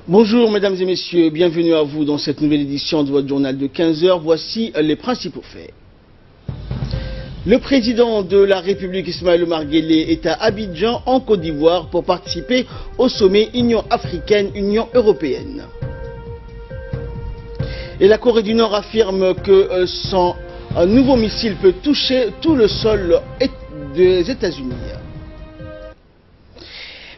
Bonjour mesdames et messieurs, bienvenue à vous dans cette nouvelle édition de votre journal de 15 h. Voici les principaux faits. Le président de la République Ismaël Omar Guelleh est à Abidjan en Côte d'Ivoire pour participer au sommet Union africaine-Union européenne. Et la Corée du Nord affirme que son nouveau missile peut toucher tout le sol des États-Unis.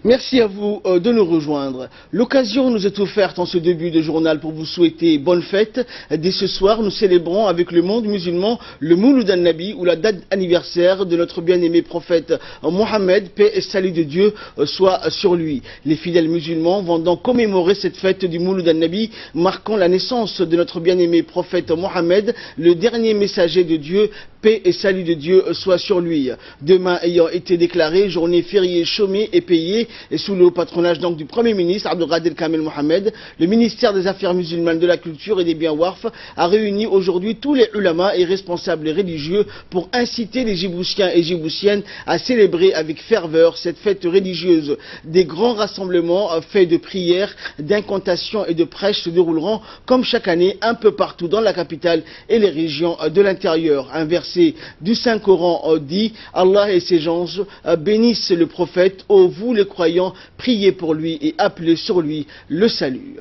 Merci à vous de nous rejoindre. L'occasion nous est offerte en ce début de journal pour vous souhaiter bonne fête. Dès ce soir, nous célébrons avec le monde musulman le Mouloud an-Nabi, ou la date anniversaire de notre bien-aimé prophète Mohammed, paix et salut de Dieu soit sur lui. Les fidèles musulmans vont donc commémorer cette fête du Mouloud an-Nabi, marquant la naissance de notre bien-aimé prophète Mohammed, le dernier messager de Dieu, paix et salut de Dieu soit sur lui. Demain ayant été déclarée journée fériée chômée et payée, et sous le patronage donc du Premier ministre Abdelkader Kamel Mohamed, le ministère des Affaires musulmanes, de la Culture et des Biens Warf a réuni aujourd'hui tous les ulamas et responsables religieux pour inciter les Djiboutiens et Djiboutiennes à célébrer avec ferveur cette fête religieuse. Des grands rassemblements faits de prières, d'incantations et de prêches se dérouleront comme chaque année un peu partout dans la capitale et les régions de l'intérieur. Un verset du Saint-Coran dit: Allah et ses anges bénissent le prophète, ô vous les croyants, priez pour lui et appelez sur lui le salut.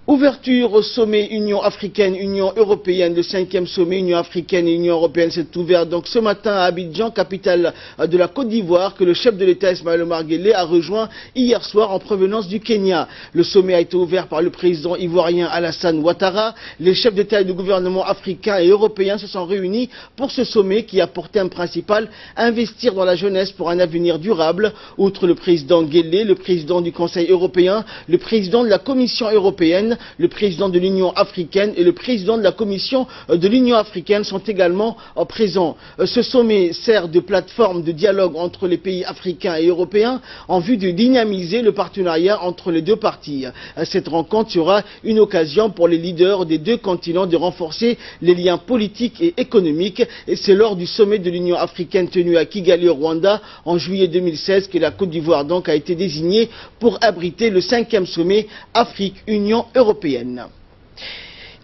Ouverture au sommet Union africaine-Union européenne. Le 5e sommet Union africaine et Union européenne s'est ouvert donc ce matin à Abidjan, capitale de la Côte d'Ivoire, que le chef de l'État Ismaël Omar Guelleh a rejoint hier soir en provenance du Kenya. Le sommet a été ouvert par le président ivoirien Alassane Ouattara. Les chefs d'État et de gouvernement africains et européens se sont réunis pour ce sommet qui a pour thème principal investir dans la jeunesse pour un avenir durable. Outre le président Guelleh, le président du Conseil européen, le président de la Commission européenne, le président de l'Union africaine et le président de la Commission de l'Union africaine sont également présents. Ce sommet sert de plateforme de dialogue entre les pays africains et européens en vue de dynamiser le partenariat entre les deux parties. Cette rencontre sera une occasion pour les leaders des deux continents de renforcer les liens politiques et économiques, et c'est lors du sommet de l'Union africaine tenu à Kigali au Rwanda en juillet 2016 que la Côte d'Ivoire donc a été désignée pour abriter le 5e sommet Afrique-Union européenne.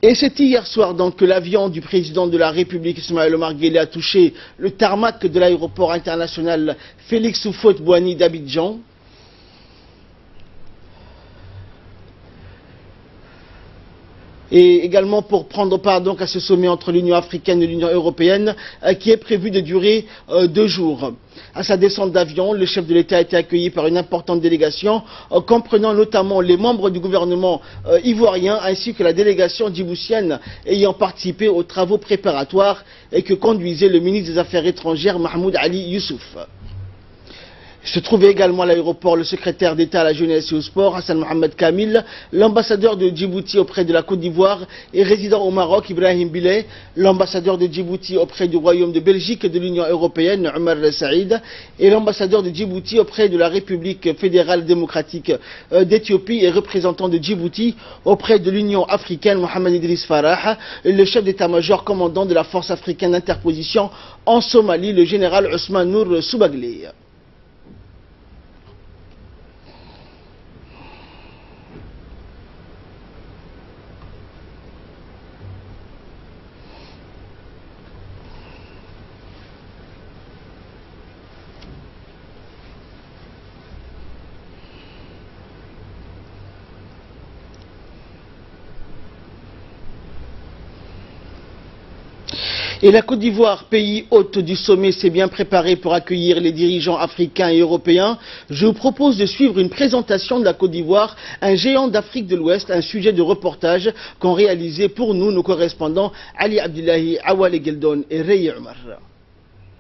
Et c'est hier soir donc que l'avion du président de la République Ismaël Omar Guelleh a touché le tarmac de l'aéroport international Félix Houphouët-Boigny d'Abidjan. Et également pour prendre part donc à ce sommet entre l'Union africaine et l'Union européenne qui est prévu de durer 2 jours. À sa descente d'avion, le chef de l'État a été accueilli par une importante délégation comprenant notamment les membres du gouvernement ivoirien ainsi que la délégation djiboutienne ayant participé aux travaux préparatoires et que conduisait le ministre des Affaires étrangères Mahmoud Ali Youssouf. Se trouvait également à l'aéroport le secrétaire d'État à la jeunesse et au sport, Hassan Mohamed Kamil, l'ambassadeur de Djibouti auprès de la Côte d'Ivoire et résident au Maroc, Ibrahim Bileh, l'ambassadeur de Djibouti auprès du Royaume de Belgique et de l'Union européenne, Omar Saïd, et l'ambassadeur de Djibouti auprès de la République fédérale démocratique d'Éthiopie et représentant de Djibouti auprès de l'Union africaine, Mohamed Idriss Farah, et le chef d'état-major commandant de la force africaine d'interposition en Somalie, le général Ousmane Nour Soubaglé. Et la Côte d'Ivoire, pays hôte du sommet, s'est bien préparée pour accueillir les dirigeants africains et européens. Je vous propose de suivre une présentation de la Côte d'Ivoire, un géant d'Afrique de l'Ouest, un sujet de reportage qu'ont réalisé pour nous nos correspondants Ali Abdullahi, Awale Geldon et Rey Omar.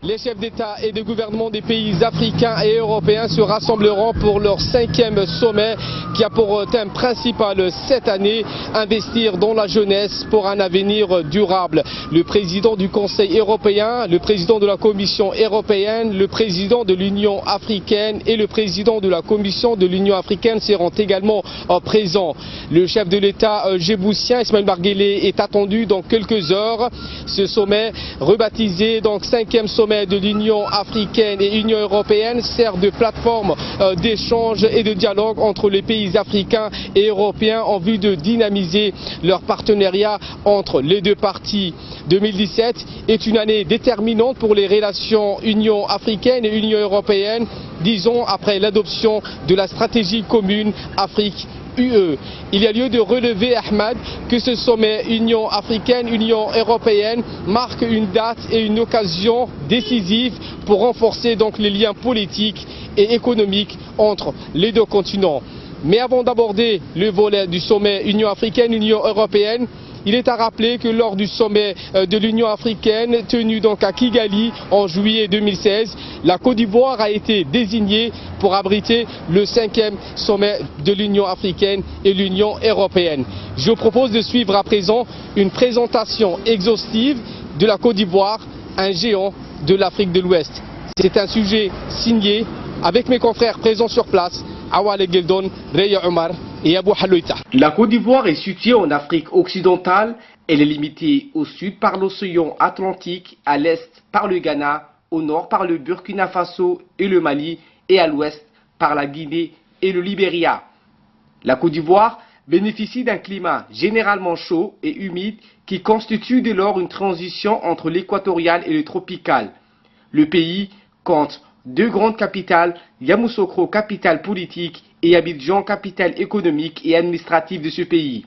Les chefs d'État et de gouvernement des pays africains et européens se rassembleront pour leur 5e sommet qui a pour thème principal cette année investir dans la jeunesse pour un avenir durable. Le président du Conseil européen, le président de la Commission européenne, le président de l'Union africaine et le président de la Commission de l'Union africaine seront également présents. Le chef de l'État djiboutien Ismaël Omar Guelleh est attendu dans quelques heures. Ce sommet rebaptisé donc 5e sommet sommet de l'Union africaine et l'Union européenne sert de plateforme d'échange et de dialogue entre les pays africains et européens en vue de dynamiser leur partenariat entre les deux parties. 2017 est une année déterminante pour les relations Union africaine et Union européenne, disons après l'adoption de la stratégie commune Afrique-UE. Il y a lieu de relever, Ahmed, que ce sommet Union africaine-Union européenne marque une date et une occasion décisive pour renforcer donc les liens politiques et économiques entre les deux continents. Mais avant d'aborder le volet du sommet Union africaine-Union européenne, il est à rappeler que lors du sommet de l'Union africaine tenu donc à Kigali en juillet 2016, la Côte d'Ivoire a été désignée pour abriter le 5e sommet de l'Union africaine et l'Union européenne. Je vous propose de suivre à présent une présentation exhaustive de la Côte d'Ivoire, un géant de l'Afrique de l'Ouest. C'est un sujet signé avec mes confrères présents sur place, Awale Geldon, Reya Omar et Abou Haloïta. La Côte d'Ivoire est située en Afrique occidentale. Elle est limitée au sud par l'océan Atlantique, à l'est par le Ghana, au nord par le Burkina Faso et le Mali, et à l'ouest par la Guinée et le Libéria. La Côte d'Ivoire bénéficie d'un climat généralement chaud et humide qui constitue dès lors une transition entre l'équatorial et le tropical. Le pays compte deux grandes capitales, Yamoussoukro, capitale politique, et Abidjan, capitale économique et administrative de ce pays.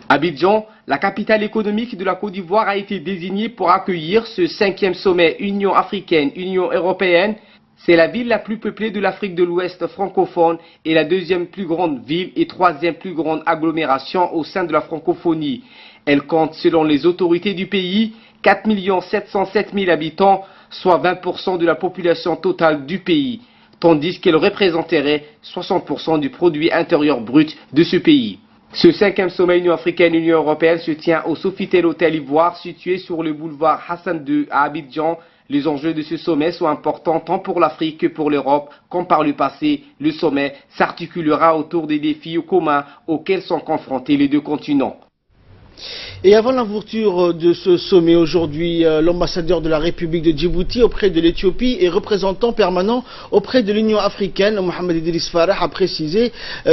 Abidjan, la capitale économique de la Côte d'Ivoire, a été désignée pour accueillir ce 5e sommet Union africaine-Union européenne. C'est la ville la plus peuplée de l'Afrique de l'Ouest francophone et la deuxième plus grande ville et troisième plus grande agglomération au sein de la francophonie. Elle compte, selon les autorités du pays, 4 707 000 habitants, soit 20% de la population totale du pays, tandis qu'elle représenterait 60% du produit intérieur brut de ce pays. Ce 5e sommet Union africaine-Union européenne se tient au Sofitel Hôtel Ivoire, situé sur le boulevard Hassan II à Abidjan. Les enjeux de ce sommet sont importants tant pour l'Afrique que pour l'Europe. Comme par le passé, le sommet s'articulera autour des défis communs auxquels sont confrontés les deux continents. Et avant l'ouverture de ce sommet aujourd'hui, l'ambassadeur de la République de Djibouti auprès de l'Éthiopie et représentant permanent auprès de l'Union africaine, Mohamed Idriss Farah, a précisé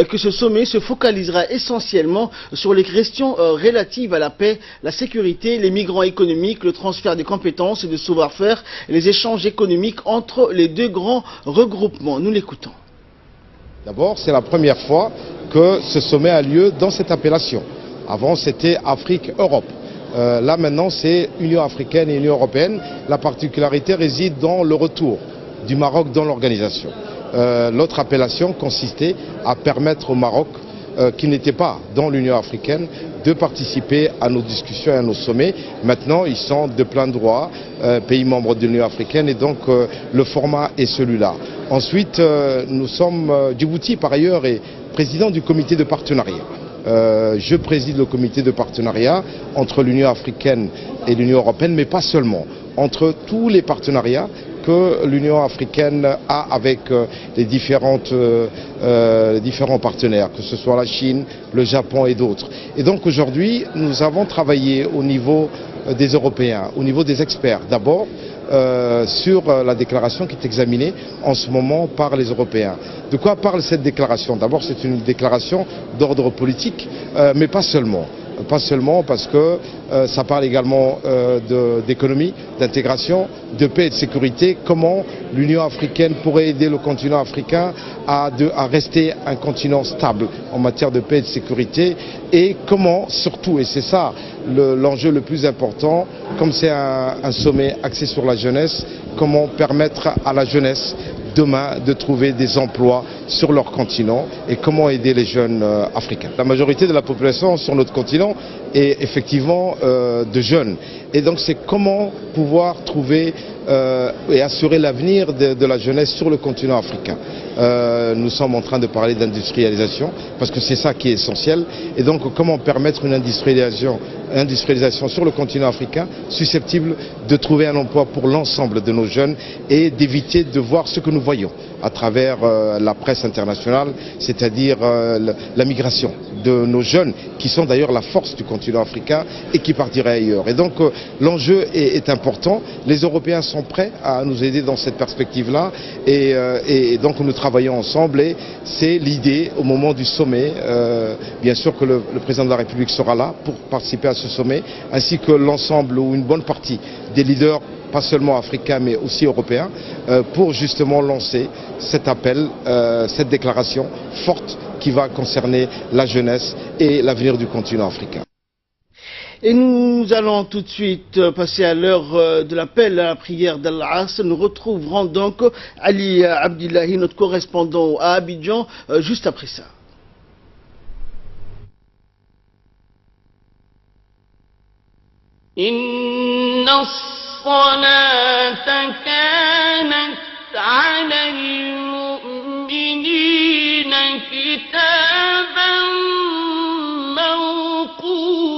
que ce sommet se focalisera essentiellement sur les questions relatives à la paix, la sécurité, les migrants économiques, le transfert des compétences et de savoir-faire et les échanges économiques entre les deux grands regroupements. Nous l'écoutons. D'abord, c'est la première fois que ce sommet a lieu dans cette appellation. Avant, c'était Afrique-Europe. Là, maintenant, c'est Union africaine et Union européenne. La particularité réside dans le retour du Maroc dans l'organisation. L'autre appellation consistait à permettre au Maroc, qui n'était pas dans l'Union africaine, de participer à nos discussions et à nos sommets. Maintenant, ils sont de plein droit pays membres de l'Union africaine et donc le format est celui-là. Ensuite, nous sommes, Djibouti par ailleurs est président du comité de partenariat. Je préside le comité de partenariat entre l'Union africaine et l'Union européenne, mais pas seulement, entre tous les partenariats que l'Union africaine a avec les différents partenaires, que ce soit la Chine, le Japon et d'autres. Et donc aujourd'hui, nous avons travaillé au niveau des Européens, au niveau des experts. D'abord, sur la déclaration qui est examinée en ce moment par les Européens. De quoi parle cette déclaration? D'abord, c'est une déclaration d'ordre politique, mais pas seulement. Pas seulement parce que ça parle également d'économie, d'intégration, de paix et de sécurité. Comment l'Union africaine pourrait aider le continent africain à rester un continent stable en matière de paix et de sécurité. Et comment, surtout, et c'est ça l'enjeu le plus important, comme c'est un sommet axé sur la jeunesse, comment permettre à la jeunesse demain de trouver des emplois sur leur continent et comment aider les jeunes africains. La majorité de la population sur notre continent est effectivement de jeunes. Et donc c'est comment pouvoir trouver et assurer l'avenir de la jeunesse sur le continent africain. Nous sommes en train de parler d'industrialisation parce que c'est ça qui est essentiel. Et donc comment permettre une industrialisation sur le continent africain susceptible de trouver un emploi pour l'ensemble de nos jeunes et d'éviter de voir ce que nous voyons à travers la presse internationale, c'est-à-dire la migration de nos jeunes qui sont d'ailleurs la force du continent. continent africain et qui partirait ailleurs. Et donc l'enjeu est important. Les Européens sont prêts à nous aider dans cette perspective-là et donc nous travaillons ensemble et c'est l'idée au moment du sommet. Bien sûr que le président de la République sera là pour participer à ce sommet, ainsi que l'ensemble ou une bonne partie des leaders, pas seulement africains mais aussi européens, pour justement lancer cet appel, cette déclaration forte qui va concerner la jeunesse et l'avenir du continent africain. Et nous allons tout de suite passer à l'heure de l'appel à la prière d'Al-Asr. Nous retrouverons donc Ali Abdillahi, notre correspondant à Abidjan, juste après ça. Inna as-salata kanat 'ala al-mu'minina kitaban mawquta.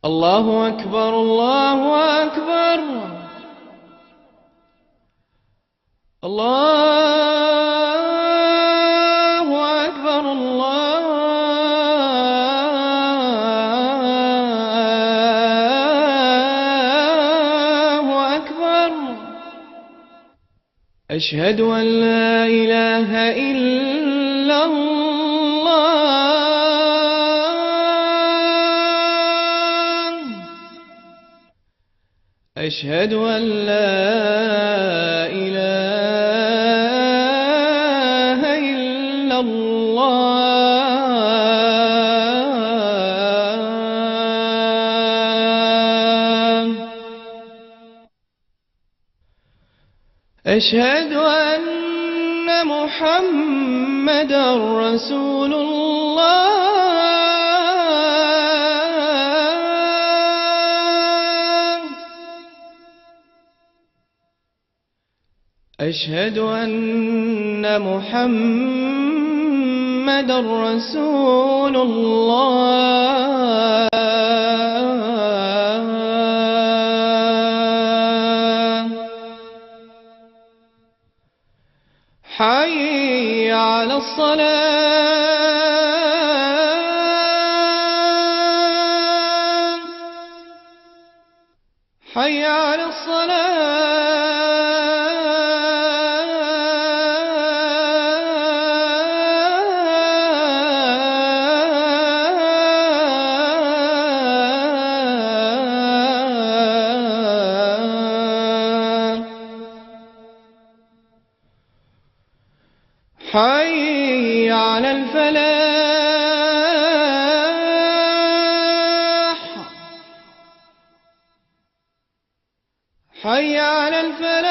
Allahu Akbar, Allahu Akbar, Allahu Akbar, Allahu Akbar. Ashhadu an la ilaha illallah. أشهد أن لا إله إلا الله. أشهد أن محمدا رسول الله. أشهد أن محمدا رسول الله. حي على الصلاة، حي على الصلاة. حي على الفلاح، حي على الفلاح.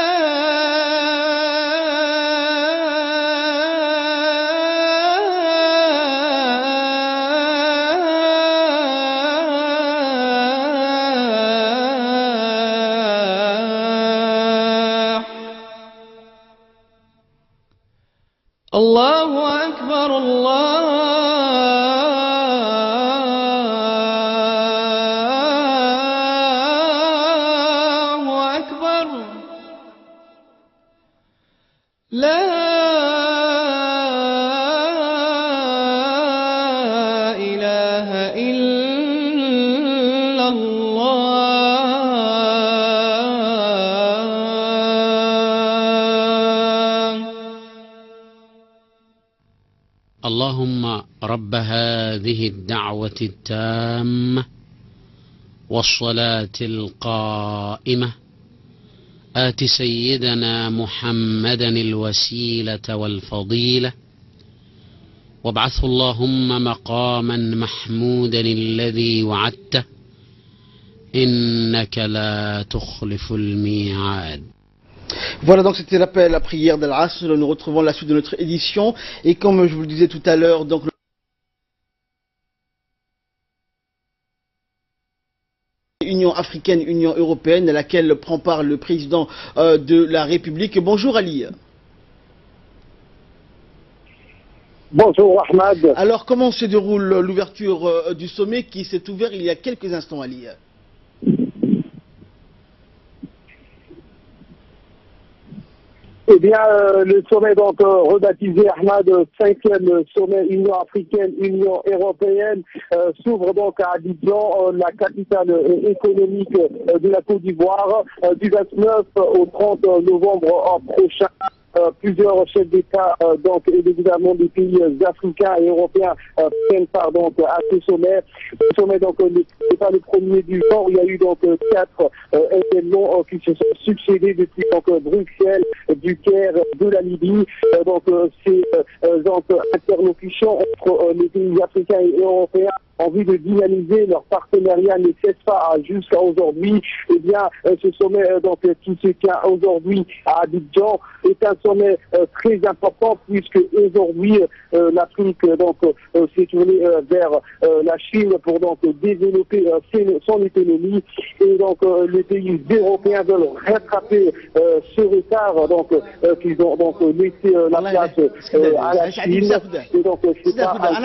الله أكبر، الله أكبر. لا إله إلا الله. اللهم رب هذه الدعوة التامة والصلاة القائمة آت سيدنا محمدا الوسيلة والفضيلة وابعثه اللهم مقاما محمودا الذي وعدته إنك لا تخلف الميعاد. Voilà, donc c'était l'appel à la prière d'Al-Asr. Nous retrouvons la suite de notre édition. Et comme je vous le disais tout à l'heure, donc Union africaine, Union européenne, à laquelle prend part le président de la République. Bonjour Ali. Bonjour Ahmad. Alors comment se déroule l'ouverture du sommet qui s'est ouvert il y a quelques instants, Ali? Eh bien, le sommet donc rebaptisé Ahmad, 5e sommet Union africaine, Union européenne, s'ouvre donc à Abidjan, la capitale économique de la Côte d'Ivoire, du 29 au 30 novembre prochain. Plusieurs chefs d'État donc et des gouvernements des pays africains et européens prennent part donc à ce sommet. Ce sommet donc n'est pas le premier du genre. Il y a eu donc 4 événements qui se sont succédés depuis donc Bruxelles, du Caire, de la Libye. Donc ces interlocutions entre les pays africains et européens en vue de dynamiser leur partenariat ne cesse pas jusqu'à aujourd'hui. Eh bien, ce sommet donc qui se tient aujourd'hui à Abidjan est un sommet très important puisque aujourd'hui l'Afrique donc s'est tournée vers la Chine pour donc développer son économie et donc les pays européens veulent rattraper ce retard donc qu'ils ont donc laissé la place à la Chine. Et donc c'est pas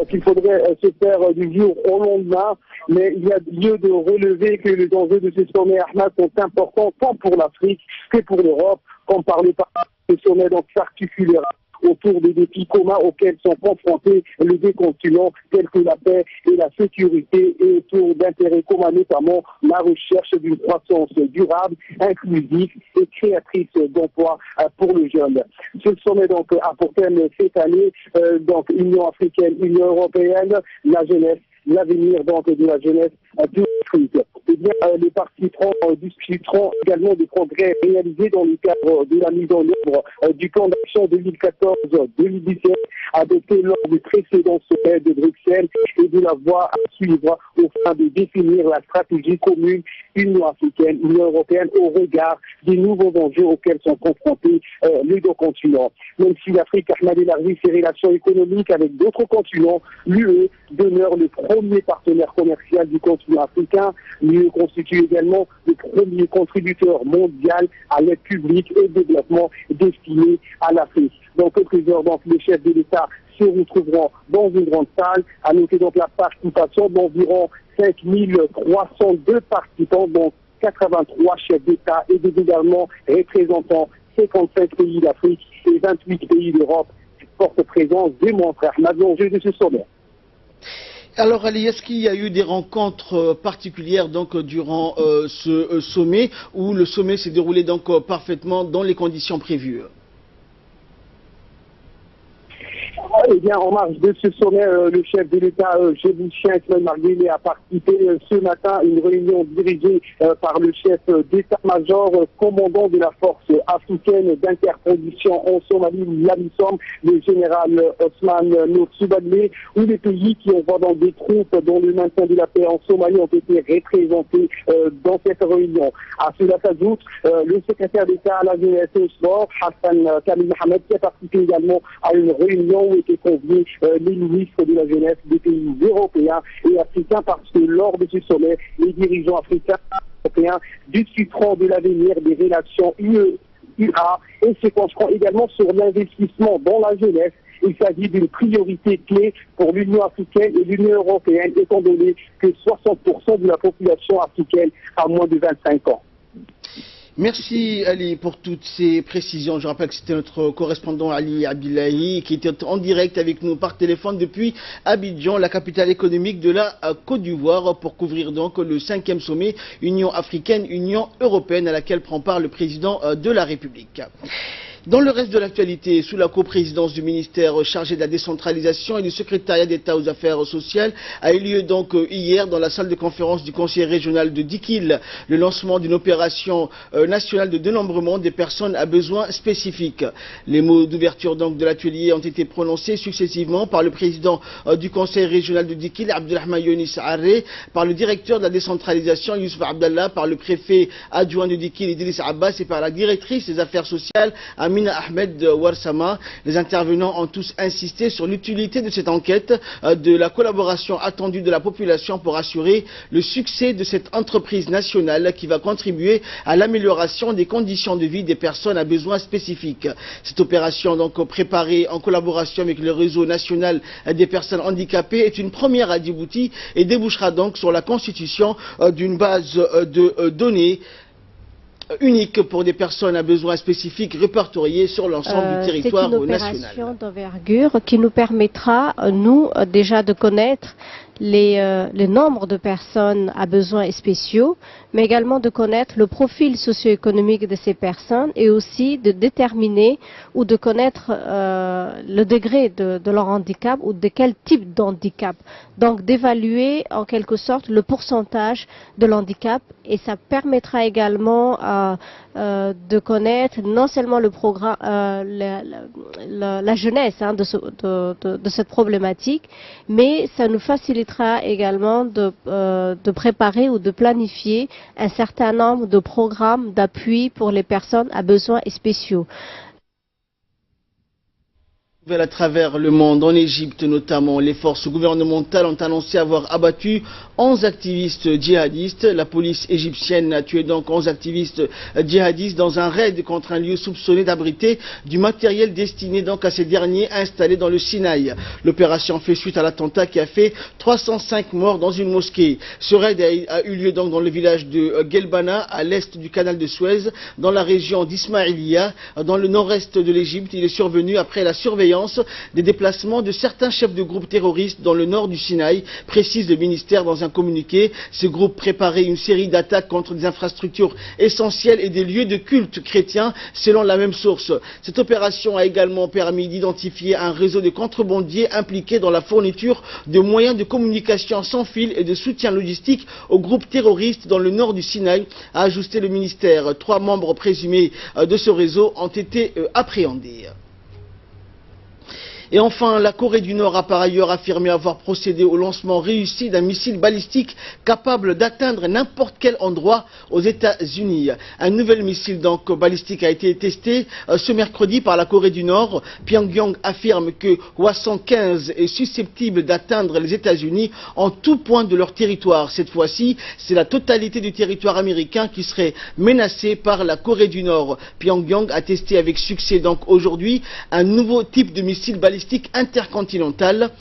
qu'il faudrait se faire du jour au lendemain, mais il y a lieu de relever que les enjeux de ce sommet Ahmad sont importants tant pour l'Afrique que pour l'Europe, comme par le passé. Ce sommet donc s'articulera autour des défis communs auxquels sont confrontés les deux continents, tels que la paix et la sécurité, et autour d'intérêts communs, notamment la recherche d'une croissance durable, inclusive et créatrice d'emplois pour les jeunes. Ce sommet donc a pour thème cette année donc Union africaine, Union européenne, la jeunesse, l'avenir donc de la jeunesse de l'Afrique. Eh bien, les participants discuteront également des progrès réalisés dans le cadre de la mise en œuvre du plan d'action 2014-2017 adopté lors du précédent sommet de Bruxelles et de la voie à suivre au fin de définir la stratégie commune Union africaine, Union européenne au regard des nouveaux enjeux auxquels sont confrontés les deux continents. Même si l'Afrique a élargi ses relations économiques avec d'autres continents, l'UE demeure le premier partenaire commercial du continent africain. L'UE constitue également le premier contributeur mondial à l'aide publique et développement destinée à l'Afrique. Dans quelques heures, donc, les chefs de l'État se retrouveront dans une grande salle. À noter donc la participation d'environ 5302 participants, dont 83 chefs d'État et de gouvernements représentant 57 pays d'Afrique et 28 pays d'Europe. Forte présence démontre l'enjeu de ce sommet. Alors Ali, est-ce qu'il y a eu des rencontres particulières donc durant ce sommet, où le sommet s'est déroulé donc parfaitement dans les conditions prévues? Eh bien, en marge de ce sommet, le chef de l'État, djiboutien Ismaël Marguerite, a participé ce matin à une réunion dirigée par le chef d'état-major, commandant de la force africaine d'interposition en Somalie, l'AMISOM, le général Osman Nour Soubalé, où les pays qui envoient dans des troupes dont le maintien de la paix en Somalie ont été représentés dans cette réunion. À cela s'ajoute le secrétaire d'État à la jeunesse et au sport, Hassan Kamil Mohamed, qui a participé également à une réunion où étaient conviés les ministres de la jeunesse des pays européens et africains, parce que lors de ce sommet, les dirigeants africains et européens discuteront de l'avenir des relations UE-UA et se pencheront également sur l'investissement dans la jeunesse. Il s'agit d'une priorité clé pour l'Union africaine et l'Union européenne, étant donné que 60% de la population africaine a moins de 25 ans. Merci Ali pour toutes ces précisions. Je rappelle que c'était notre correspondant Ali Abdillahi qui était en direct avec nous par téléphone depuis Abidjan, la capitale économique de la Côte d'Ivoire, pour couvrir donc le 5e sommet Union africaine, Union européenne à laquelle prend part le président de la République. Dans le reste de l'actualité, sous la coprésidence du ministère chargé de la décentralisation et du secrétariat d'État aux affaires sociales, a eu lieu donc hier dans la salle de conférence du conseil régional de Dikil le lancement d'une opération nationale de dénombrement des personnes à besoins spécifiques. Les mots d'ouverture donc de l'atelier ont été prononcés successivement par le président du conseil régional de Dikil, Abdelrahman Younis Arré, par le directeur de la décentralisation, Youssouf Abdallah, par le préfet adjoint de Dikil, Idriss Abbas, et par la directrice des affaires sociales, Amina Ahmed Warsama. Les intervenants ont tous insisté sur l'utilité de cette enquête, de la collaboration attendue de la population pour assurer le succès de cette entreprise nationale qui va contribuer à l'amélioration des conditions de vie des personnes à besoins spécifiques. Cette opération, donc préparée en collaboration avec le réseau national des personnes handicapées, est une première à Djibouti et débouchera donc sur la constitution d'une base de données unique pour des personnes à besoins spécifiques répertoriées sur l'ensemble du territoire national. C'est une opération d'envergure qui nous permettra, nous, déjà de connaître le nombre de personnes à besoins spéciaux, mais également de connaître le profil socio-économique de ces personnes et aussi de déterminer ou de connaître le degré de leur handicap ou de quel type d'handicap. Donc d'évaluer en quelque sorte le pourcentage de l'handicap, et ça permettra également de connaître non seulement le programme, la jeunesse de cette problématique, mais ça nous facilitera également de préparer ou de planifier un certain nombre de programmes d'appui pour les personnes à besoins spéciaux. À travers le monde, en Égypte notamment, les forces gouvernementales ont annoncé avoir abattu 11 activistes djihadistes. La police égyptienne a tué donc 11 activistes djihadistes dans un raid contre un lieu soupçonné d'abriter du matériel destiné donc à ces derniers installés dans le Sinaï. L'opération fait suite à l'attentat qui a fait 305 morts dans une mosquée. Ce raid a eu lieu donc dans le village de Gelbana, à l'est du canal de Suez, dans la région d'Ismaïlia, dans le nord-est de l'Égypte. Il est survenu après la surveillance des déplacements de certains chefs de groupes terroristes dans le nord du Sinaï, précise le ministère dans un communiqué. Ces groupes préparaient une série d'attaques contre des infrastructures essentielles et des lieux de culte chrétiens, selon la même source. Cette opération a également permis d'identifier un réseau de contrebandiers impliqués dans la fourniture de moyens de communication sans fil et de soutien logistique aux groupes terroristes dans le nord du Sinaï, a ajouté le ministère. 3 membres présumés de ce réseau ont été appréhendés. Et enfin, la Corée du Nord a par ailleurs affirmé avoir procédé au lancement réussi d'un missile balistique capable d'atteindre n'importe quel endroit aux États-Unis. Un nouvel missile donc balistique a été testé ce mercredi par la Corée du Nord. Pyongyang affirme que Hwasong-15 est susceptible d'atteindre les États-Unis en tout point de leur territoire. Cette fois-ci, c'est la totalité du territoire américain qui serait menacée par la Corée du Nord. Pyongyang a testé avec succès donc aujourd'hui un nouveau type de missile balistique intercontinental.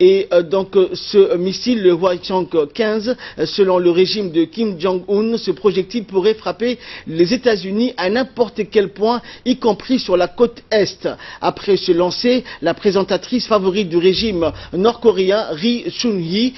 Et donc ce missile, le Hwasong-15, selon le régime de Kim Jong-un, ce projectile pourrait frapper les États-Unis à n'importe quel point, y compris sur la côte Est. Après ce lancer, la présentatrice favorite du régime nord-coréen, Ri Chun-hee,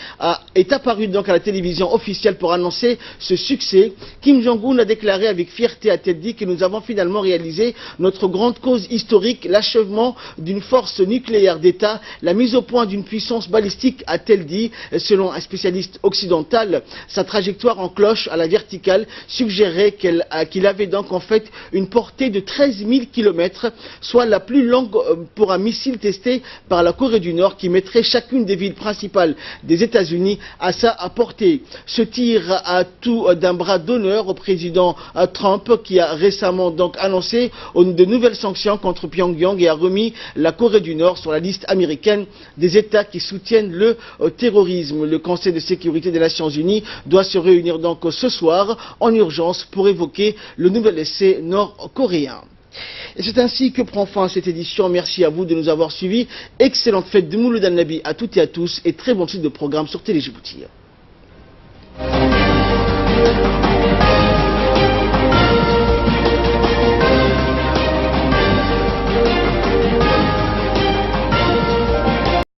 est apparue donc à la télévision officielle pour annoncer ce succès. Kim Jong-un a déclaré avec fierté, a-t-elle dit, que nous avons finalement réalisé notre grande cause historique, l'achèvement d'une force nucléaire d'État, la mise au point d'une puissance balistique, a-t-elle dit. Selon un spécialiste occidental, sa trajectoire en cloche à la verticale suggérait qu'il avait donc en fait une portée de 13 000 km, soit la plus longue pour un missile testé par la Corée du Nord, qui mettrait chacune des villes principales des États-Unis à sa portée. Ce tir a tout d'un bras d'honneur au président Trump, qui a récemment donc annoncé de nouvelles sanctions contre Pyongyang et a remis la Corée du Nord sur la liste américaine des États qui soutiennent le terrorisme. Le Conseil de sécurité des Nations Unies doit se réunir donc ce soir en urgence pour évoquer le nouvel essai nord-coréen. Et c'est ainsi que prend fin cette édition. Merci à vous de nous avoir suivis. Excellente fête de Mouloud Al-Nabi à toutes et à tous et très bonne suite de programme sur Télé Djibouti.